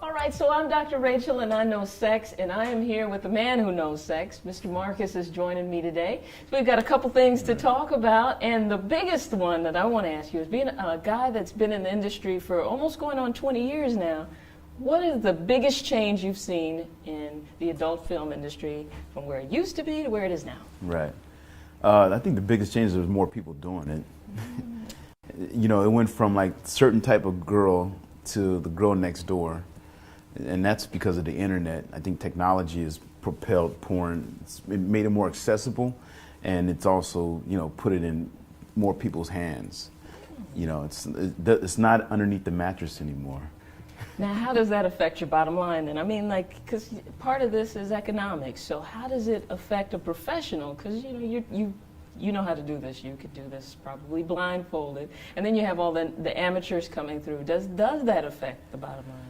All right, so I'm Dr. Rachel, and I know sex, and I am here with the man who knows sex. Mr. Marcus is joining me today. So we've got a couple things to talk about, and the biggest one that I want to ask you is, being a guy that's been in the industry for almost going on 20 years now, what is the biggest change you've seen in the adult film industry from where it used to be to where it is now? Right. I think the biggest change is there's more people doing it. You know, it went from like certain type of girl to the girl next door. And that's because of the internet. I think technology has propelled porn. It made it more accessible, and it's also, you know, put it in more people's hands. You know, it's not underneath the mattress anymore. Now, how does that affect your bottom line then? I mean, like, because part of this is economics. So how does it affect a professional? Because, you know, you know how to do this. You could do this probably blindfolded. And then you have all the amateurs coming through. Does that affect the bottom line?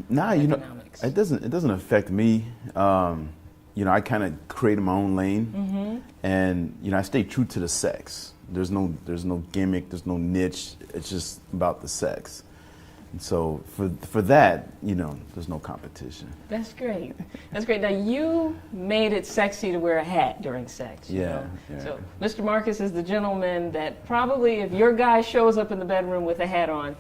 Nah, you know, it doesn't affect me. You know, I kind of created my own lane, and you know, I stay true to the sex. There's no gimmick, there's no niche. It's just about the sex. And so for that, you know, there's no competition. That's great. That's great. Now, you made it sexy to wear a hat during sex. You know? Yeah. So Mr. Marcus is the gentleman that probably, if your guy shows up in the bedroom with a hat on,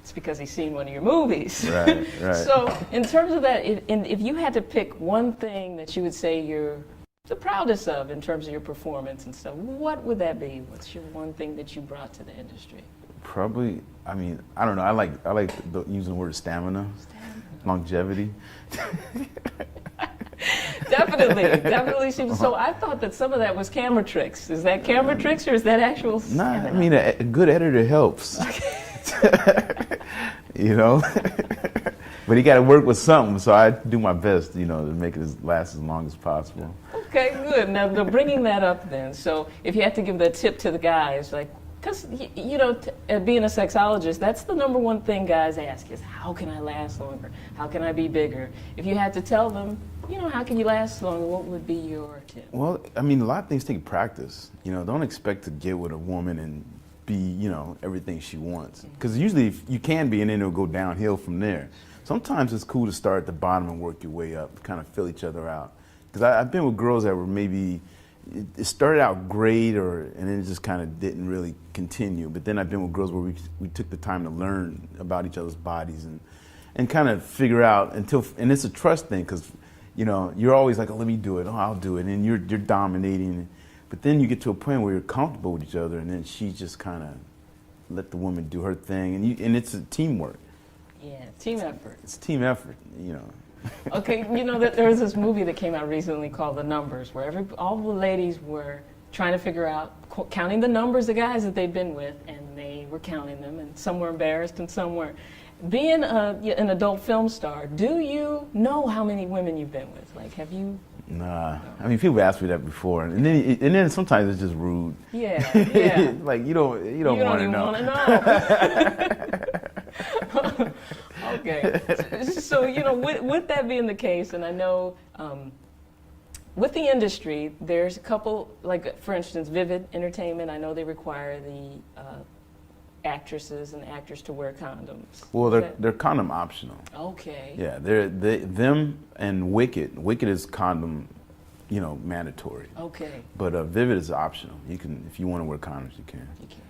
it's because he's seen one of your movies. Right. So in terms of that, if you had to pick one thing that you would say you're the proudest of in terms of your performance and stuff, what would that be? What's your one thing that you brought to the industry? Probably, I mean, I don't know. I like using the word stamina. Longevity. Definitely. So I thought that some of that was camera tricks. Is that camera tricks or is that actual stamina? Nah, I mean, a good editor helps. You know, but you got to work with something. So I do my best, you know, to make it last as long as possible. Okay, good. Now, bringing that up then. So if you had to give that tip to the guys, like, because, you know, being a sexologist, that's the number one thing guys ask is, how can I last longer? How can I be bigger? If you had to tell them, you know, how can you last longer, what would be your tip? Well, I mean, a lot of things take practice. You know, don't expect to get with a woman and be, you know, everything she wants. Because usually you can be, and then it'll go downhill from there. Sometimes it's cool to start at the bottom and work your way up, kind of fill each other out. Because I've been with girls that were maybe, it started out great, and then it just kind of didn't really continue. But then I've been with girls where we took the time to learn about each other's bodies and kind of figure out and it's a trust thing, because, you know, you're always like, oh, let me do it, oh, I'll do it, and you're dominating. But then you get to a point where you're comfortable with each other, and then she just kind of let the woman do her thing, and it's a teamwork. Yeah, team effort. It's team effort, you know. Okay, you know that there was this movie that came out recently called The Numbers, where all the ladies were trying to figure out, counting the numbers of guys that they'd been with, and they were counting them, and some were embarrassed and some weren't. Being an adult film star, do you know how many women you've been with? Like, have you? Nah, I mean, people ask me that before, and then sometimes it's just rude. Yeah. Like you don't want to know. Okay, so you know, with that being the case, and I know with the industry, there's a couple, like for instance, Vivid Entertainment. I know they require the actresses and actors to wear condoms. Well, they're condom optional. Okay. Yeah, them and Wicked. Wicked is condom, you know, mandatory. Okay. But Vivid is optional. You can, if you want to wear condoms, you can. You can.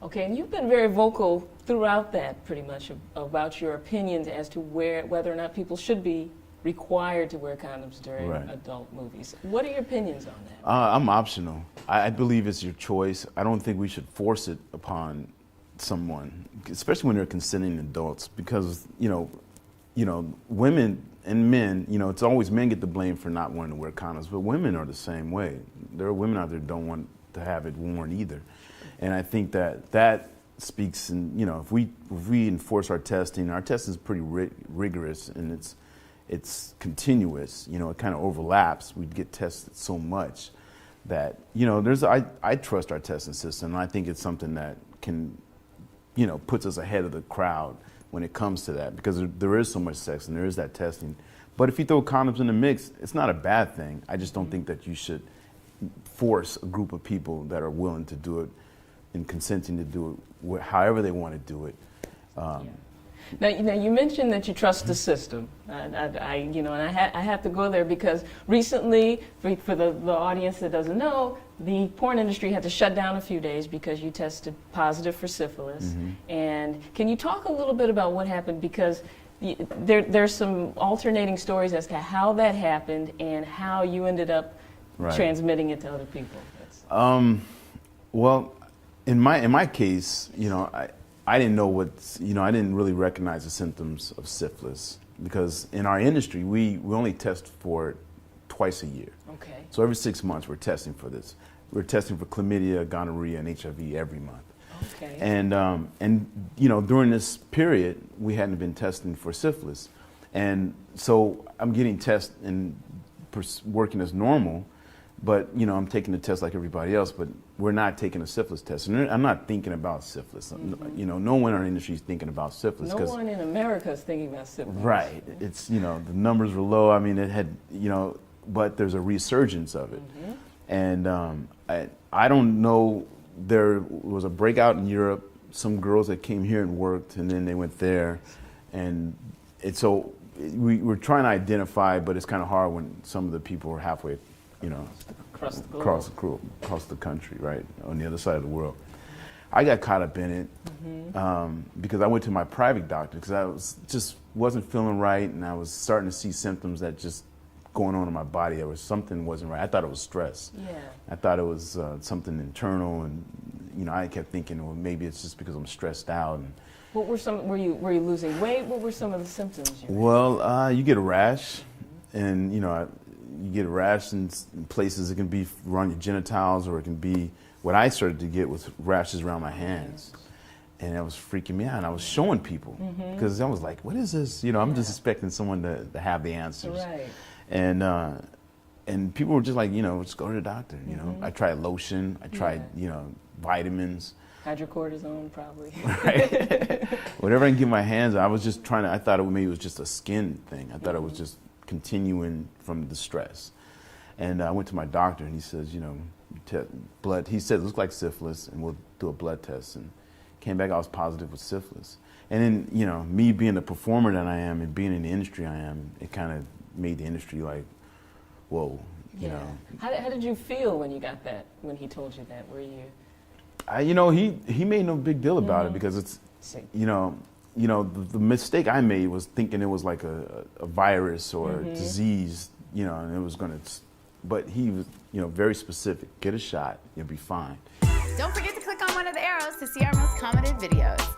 Okay, and you've been very vocal throughout that, pretty much, about your opinions as to whether or not people should be required to wear condoms during adult movies. What are your opinions on that? I'm optional. I believe it's your choice. I don't think we should force it upon someone, especially when they're consenting adults, because you know, women and men, you know, it's always men get the blame for not wanting to wear condoms, but women are the same way. There are women out there who don't want to have it worn either, and I think that speaks. And you know, if we enforce our testing is pretty rigorous, and it's continuous. You know, it kind of overlaps. We get tested so much that, you know, I trust our testing system, and I think it's something that can, you know, puts us ahead of the crowd when it comes to that, because there is so much sex and there is that testing. But if you throw condoms in the mix, it's not a bad thing. I just don't think that you should force a group of people that are willing to do it and consenting to do it however they want to do it. Now, you mentioned that you trust the system. And I have to go there because recently, for the audience that doesn't know, the porn industry had to shut down a few days because you tested positive for syphilis. Mm-hmm. And can you talk a little bit about what happened? Because there's some alternating stories as to how that happened and how you ended up transmitting it to other people. Well, in my case, I didn't know I didn't really recognize the symptoms of syphilis because in our industry, we only test for it twice a year. Okay. So every 6 months, we're testing for this. We're testing for chlamydia, gonorrhea, and HIV every month. Okay. And during this period, we hadn't been testing for syphilis. And so I'm getting tests and working as normal, but, I'm taking the test like everybody else, but we're not taking a syphilis test. And I'm not thinking about syphilis. Mm-hmm. No one in our industry is thinking about syphilis. No one in America is thinking about syphilis. Right. It's, the numbers were low. I mean, it had, but there's a resurgence of it. Mm-hmm. And I don't know, there was a breakout in Europe, some girls that came here and worked, and then they went there. And so we're trying to identify, but it's kind of hard when some of the people are halfway, across the country, right, on the other side of the world. I got caught up in it because I went to my private doctor because I wasn't feeling right, and I was starting to see symptoms that just going on in my body. Something wasn't right. I thought it was stress. Yeah. I thought it was something internal, and I kept thinking, well, maybe it's just because I'm stressed out. And what were some? Were you losing weight? What were some of the symptoms you had? Well, you get a rash, and you get a rash in places. It can be around your genitals, or it can be what I started to get was rashes around my hands. And that was freaking me out. And I was showing people because I was like, what is this? I'm just expecting someone to have the answers. Right. And people were just like, just go to the doctor. I tried lotion. I tried, vitamins. Hydrocortisone, probably. Right. Whatever I can get my hands on. I was just trying to, I thought maybe it was just a skin thing. I thought it was just continuing from the stress. And I went to my doctor and he says, blood. He said, it looks like syphilis and we'll do a blood test. And came back, I was positive with syphilis. And then, me being the performer that I am and being in the industry I am, it kind of made the industry like, whoa, you know. How did you feel when you got that, when he told you that? Were you? He made no big deal about it because it's, the mistake I made was thinking it was like a virus or a disease, and it was going to, but he was, very specific. Get a shot, you'll be fine. Don't forget to click on one of the arrows to see our most commented videos.